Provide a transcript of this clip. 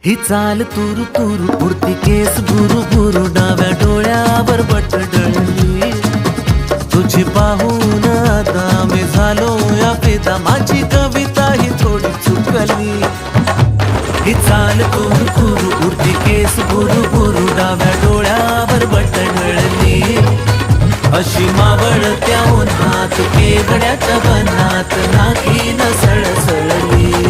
ही चाल तुरु तुरु उडती केस बुरु बुरु डाव्या डोळ्यावर बटडळली तुझी पाहून आता मी झालो या फिदा माझी कविता ही थोडी चुकली ही चाल तुरु तुरु उडती केस बुरु बुरु डाव्या डोळ्यावर बटडळली अशी मावळत्या उन्हात केवड्याच्या बनात नाकी न सळसळली